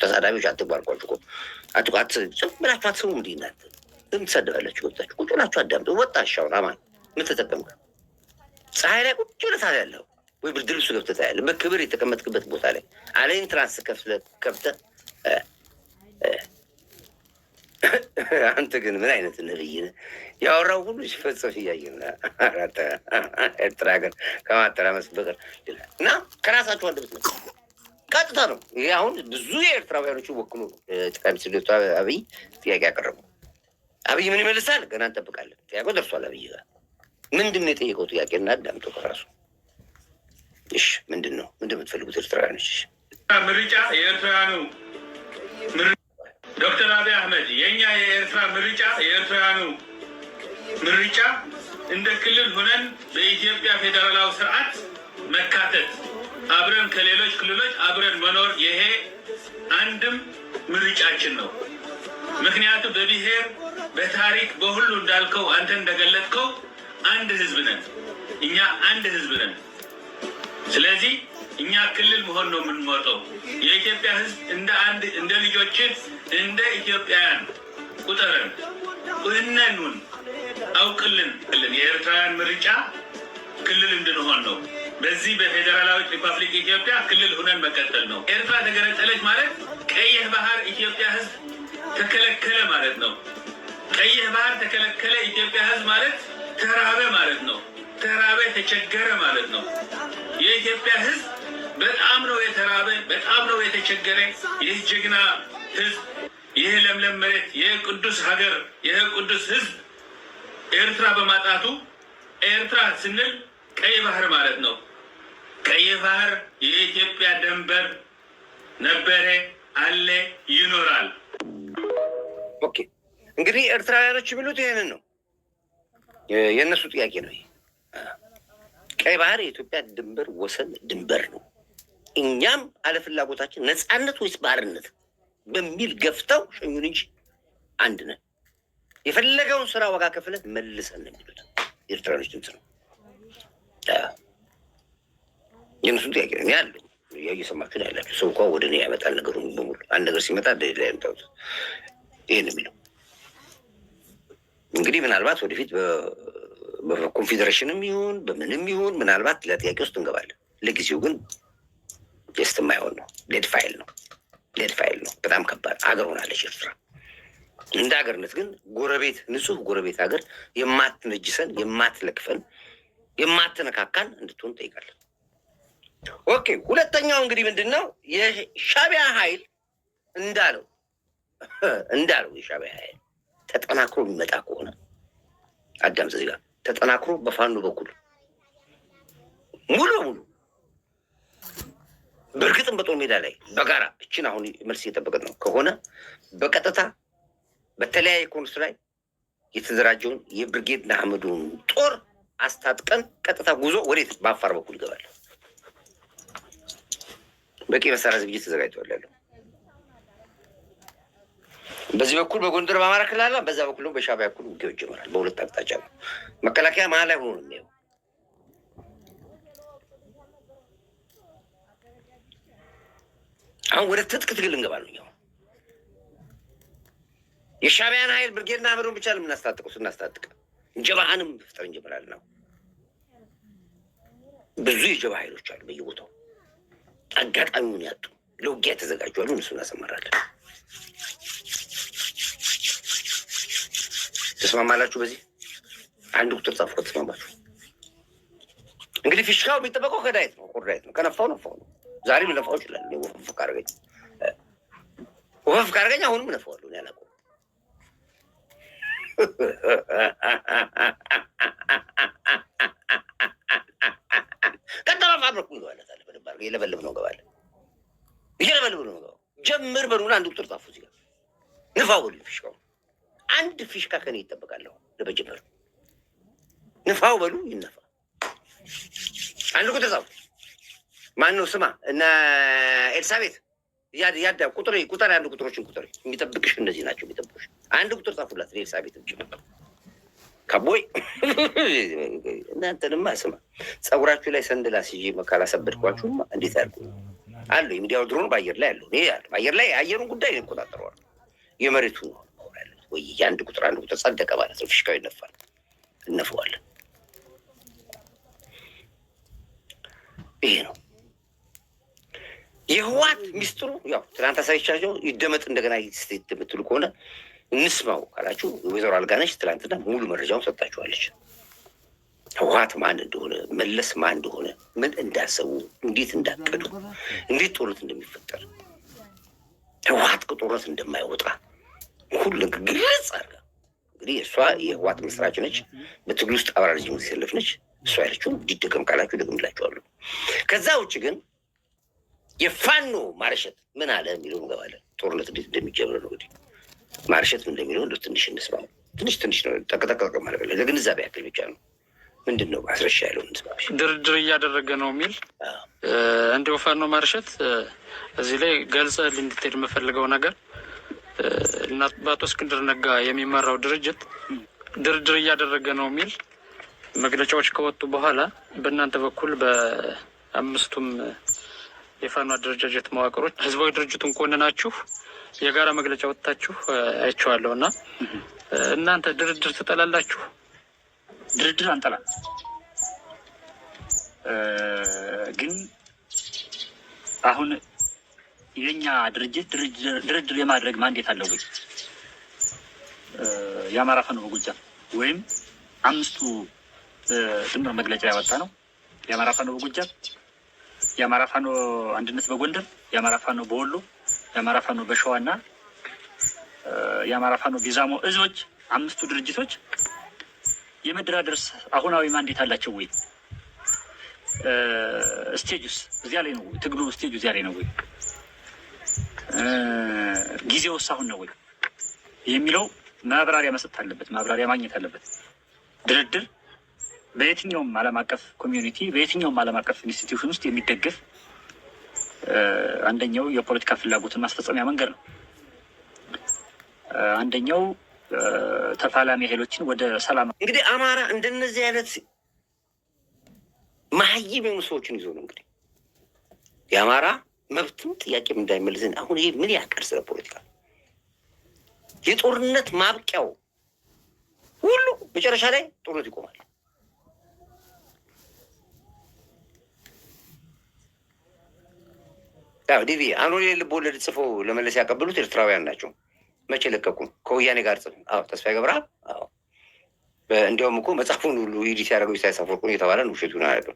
ተሳዳቢዎች አትባልቋችሁ እኮ አትቋት ዝም ብላችሁ አትስሙ። እንዲህ እናንተ ዝም ትሰድባላችሁ። ወጣችሁ ቁጭ ብላችሁ አዳምጡ። ወጣ ሻውን አማን ምን ተጠቀምከ? ፀሐይ ላይ ቁጭ ብለህ ታያለህ ወይ ብርድ ልብሱ ገብተህ ታያለህ። በክብር የተቀመጥክበት ቦታ ላይ አለ ኢንትራንስ ከፍተህ አንተ ግን ምን አይነት ነብይ ነህ? ያወራው ሁሉ ሲፈጸም እያየን ኤርትራ ሀገር ከማተራመስ በቀር እና ከራሳችሁ አንደበት ነው ቀጥታ ነው። ይሄ አሁን ብዙ የኤርትራውያኖች ወክሎ ጠቅላይ ሚኒስትር ዶክተር አብይ ጥያቄ ያቀረቡ አብይ ምን ይመልሳል? ገና እንጠብቃለን። ጥያቄው ደርሷል አብይ ጋር። ምንድን ነው የጠየቀው ጥያቄ? እና አዳምጦ ከራሱ እሺ፣ ምንድን ነው የምትፈልጉት ኤርትራውያኖች? ምርጫ የኤርትራውያኑ ዶክተር አብይ አህመድ የእኛ የኤርትራ ምርጫ የኤርትራውያኑ ምርጫ እንደ ክልል ሆነን በኢትዮጵያ ፌዴራላዊ ስርዓት መካተት፣ አብረን ከሌሎች ክልሎች አብረን መኖር፣ ይሄ አንድም ምርጫችን ነው። ምክንያቱም በብሔር በታሪክ በሁሉ እንዳልከው አንተ እንደገለጥከው አንድ ህዝብ ነን። እኛ አንድ ህዝብ ነን። ስለዚህ እኛ ክልል መሆን ነው የምንመርጠው። የኢትዮጵያ ህዝብ እንደ አንድ እንደ ልጆችን እንደ ኢትዮጵያውያን ቁጠረን እነኑን አውቅልን። የኤርትራውያን ምርጫ ክልል እንድንሆን ነው። በዚህ በፌዴራላዊ ሪፐብሊክ ኢትዮጵያ ክልል ሁነን መቀጠል ነው። ኤርትራ ተገነጠለች ማለት ቀይህ ባህር ኢትዮጵያ ህዝብ ተከለከለ ማለት ነው። ቀይህ ባህር ተከለከለ ኢትዮጵያ ህዝብ ማለት ተራበ ማለት ነው። ተራበ ተቸገረ ማለት ነው። የኢትዮጵያ ህዝብ በጣም ነው የተራበ፣ በጣም ነው የተቸገረ። ይህ ጀግና ህዝብ፣ ይህ ለምለም መሬት፣ ይህ ቅዱስ ሀገር፣ ይህ ቅዱስ ህዝብ ኤርትራ በማጣቱ ኤርትራ ስንል ቀይ ባህር ማለት ነው። ቀይ ባህር የኢትዮጵያ ድንበር ነበረ፣ አለ፣ ይኖራል። ኦኬ፣ እንግዲህ ኤርትራውያኖች የሚሉት ይህንን ነው። የእነሱ ጥያቄ ነው። ቀይ ባህር የኢትዮጵያ ድንበር ወሰን ድንበር ነው። እኛም አለፍላጎታችን ነፃነት ወይስ ባርነት በሚል ገፍተው ሸኙን እንጂ አንድ ነን። የፈለገውን ስራ ዋጋ ከፍለን መልሰን ነው የሚሉት ኤርትራኖች። ድምፅ ነው የእነሱ ጥያቄ ነው ያለው። እየሰማችሁ ነው ያላችሁ። ሰው እንኳ ወደ እኔ ያመጣል ነገሩን በሙሉ። አንድ ነገር ሲመጣ ላይ ያምጣት። ይህን የሚለው እንግዲህ ምናልባት ወደፊት በኮንፌዴሬሽንም ይሁን በምንም ይሁን ምናልባት ለጥያቄ ውስጥ እንገባለን። ለጊዜው ግን ጀስት የማይሆን ነው። ዴድ ፋይል ነው። ዴድ ፋይል ነው። በጣም ከባድ ሀገር ሆናለች ኤርትራ። እንደ ሀገርነት ግን ጎረቤት፣ ንጹህ ጎረቤት ሀገር የማትነጅሰን፣ የማትለክፈን፣ የማትነካካን እንድትሆን እንጠይቃለን። ኦኬ፣ ሁለተኛው እንግዲህ ምንድን ነው? የሻዕቢያ ኃይል እንዳለው የሻዕቢያ ኃይል ተጠናክሮ የሚመጣ ከሆነ አዳም እዚህ ጋር ተጠናክሮ በፋኖ በኩል ሙሉ በሙሉ በእርግጥም በጦር ሜዳ ላይ በጋራ እችን አሁን መልስ እየጠበቅን ነው ከሆነ በቀጥታ በተለያየ ኮንስ ላይ የተደራጀውን የብርጌድ ንሓመዱን ጦር አስታጥቀን ቀጥታ ጉዞ ወዴት? በአፋር በኩል ይገባል። በቂ መሳሪያ ዝግጅት ተዘጋጅተዋል ያለው በዚህ በኩል በጎንደር በአማራ ክልል አለ፣ በዛ በኩል ደግሞ በሻዕቢያ በኩል ውጊያው ይጀምራል። በሁለት አቅጣጫ ነው። መከላከያ መሀል ላይ ሆኖ ነው የሚያየው። አሁን ወደ ትጥቅ ትግል እንገባ ነው። ያው የሻዕቢያን ኃይል ብርጌድ ንሓመዱን ብቻ ለምናስታጥቀው ስናስታጥቀ ጀብሃንም መፍጠር እንጀምራለን ነው። ብዙ የጀብሃ ኃይሎች አሉ በየቦታው አጋጣሚውን ያጡ ለውጊያ የተዘጋጁ አሉ። እነሱን እናሰማራለን። ተስማማላችሁ? በዚህ አንድ ቁጥር ጻፉ ከተስማማችሁ። እንግዲህ ፊሽካው የሚጠበቀው ከዳይት ነው፣ ኮርዳይት ነው። ከነፋው ነፋው ነው። ዛሬም ልነፋው ይችላል። ወፈፍ ካረገኝ አሁንም እነፋዋለሁ። እኔ አላውቀውም። ቀጠማ ፋብሪኩ እንገባለታለን። በደንብ አድርገን እየለበለብ ነው እንገባለን። እየለበለብ ነው እንገባው። ጀምር በሉና አንድ ቁጥር ጻፉ። እዚህ ጋር ንፋው በሉ ፊሽካው። አንድ ፊሽካ ከኔ ይጠበቃለሁ ለመጀመር። ንፋው በሉ ይነፋ። አንድ ቁጥር ጻፉ። ማነው ስማ እና ኤልሳቤት ያዳ ቁጥር አንድ ቁጥሮችን ቁጥር የሚጠብቅሽ እነዚህ ናቸው የሚጠብቅሽ። አንድ ቁጥር ጻፉላት ኤልሳቤት እንጂ ከቦይ እናንተንማ ስማ ጸጉራችሁ ላይ ሰንደል አስይዤ ካላሰበድኳችሁማ እንዴት አድርጉ አለ። የሚዲያው ድሮን በአየር ላይ አለው። በአየር ላይ የአየሩን ጉዳይ ይቆጣጠረዋል። የመሬቱ ነው ወይ የአንድ ቁጥር ጸደቀ ማለት ነው። ፊሽካው ይነፋል፣ እነፈዋለን። ይሄ ነው የህዋት ሚስጥሩ። ያው ትናንት አሳይቻቸው ይደመጥ እንደገና ስቴት የምትሉ ከሆነ እንስማው ካላችሁ ወይዘሮ አልጋነሽ ትናንትና ሙሉ መረጃውን ሰጣችኋለች። ህወሓት ማን እንደሆነ፣ መለስ ማን እንደሆነ፣ ምን እንዳሰቡ፣ እንዴት እንዳቀዱ፣ እንዴት ጦርነት እንደሚፈጠር፣ ህወሓት ከጦርነት እንደማይወጣ ሁሉ ግልጽ አድርጋ እንግዲህ እሷ የህወሓት መስራች ነች። በትግል ውስጥ አብራ ረጅም ጊዜ ያለች ነች። እሷ ያለችው እንዲደገም ካላችሁ ደግምላችኋለሁ። ከዛ ውጭ ግን የፋኖ ማርሸት ምን አለ የሚለው እንገባለን። ጦርነት እንዴት እንደሚጀምር ነው እንግዲህ ማርሸት ምን እንደሚለው እንደ ትንሽ እንስማ። ትንሽ ነው ጠቅጠቅ ማለት ለግንዛቤ ያክል ብቻ ነው። ምንድን ነው ማስረሻ ያለው? ድርድር እያደረገ ነው የሚል እንዲሁ ፋኖ ማርሸት እዚህ ላይ ገልጸህ እንድትሄድ የምፈልገው ነገር እና በአቶ እስክንድር ነጋ የሚመራው ድርጅት ድርድር እያደረገ ነው የሚል መግለጫዎች ከወጡ በኋላ በእናንተ በኩል በአምስቱም የፋኖ አደረጃጀት መዋቅሮች ህዝባዊ ድርጅቱን ኮንናችሁ የጋራ መግለጫ ወጥታችሁ አይቼዋለሁ እና እናንተ ድርድር ትጠላላችሁ? ድርድር አንጠላ፣ ግን አሁን የኛ ድርጅት ድርድር የማድረግ ማንዴት አለው ወይ? የአማራ ፋኖ በጎጃም ወይም አምስቱ ጥምር መግለጫ ያወጣ ነው። የአማራ ፋኖ በጎጃም፣ የአማራ ፋኖ አንድነት በጎንደር፣ የአማራ ፋኖ በወሎ፣ የአማራ ፋኖ በሸዋና የአማራ ፋኖ ቢዛሞ እዞች አምስቱ ድርጅቶች የመደራደር አሁናዊ ማንዴት አላቸው ወይ? ስቴጁስ እዚያ ላይ ነው? ትግሉ ስቴጁ እዚያ ላይ ነው ወይ? ጊዜውስ አሁን ነው ወይ የሚለው ማብራሪያ መስጠት አለበት፣ ማብራሪያ ማግኘት አለበት። ድርድር በየትኛውም ዓለም አቀፍ ኮሚዩኒቲ፣ በየትኛውም ዓለም አቀፍ ኢንስቲትዩሽን ውስጥ የሚደገፍ አንደኛው የፖለቲካ ፍላጎትን ማስፈጸሚያ መንገድ ነው። አንደኛው ተፋላሚ ኃይሎችን ወደ ሰላም እንግዲህ አማራ እንደነዚህ አይነት መሀይም የሆኑ ሰዎችን ይዞ ነው እንግዲህ የአማራ መብትም ጥያቄም እንዳይመልስን። አሁን ይሄ ምን ያቀር ስለ ፖለቲካ የጦርነት ማብቂያው ሁሉ መጨረሻ ላይ ጦርነት ይቆማል። ያው ዲቪ አሁን ልብ ወለድ ጽፎ ለመለስ ያቀበሉት ኤርትራውያን ናቸው። መቼ ለቀቁ? ከወያኔ ጋር ጽፍ። ተስፋዬ ገብረአብ። እንዲያውም እኮ መጽሐፉን ሁሉ ኢዲት ያደረገው ኢሳያስ አፈወርቂ የተባለ ውሸቱን አያለው።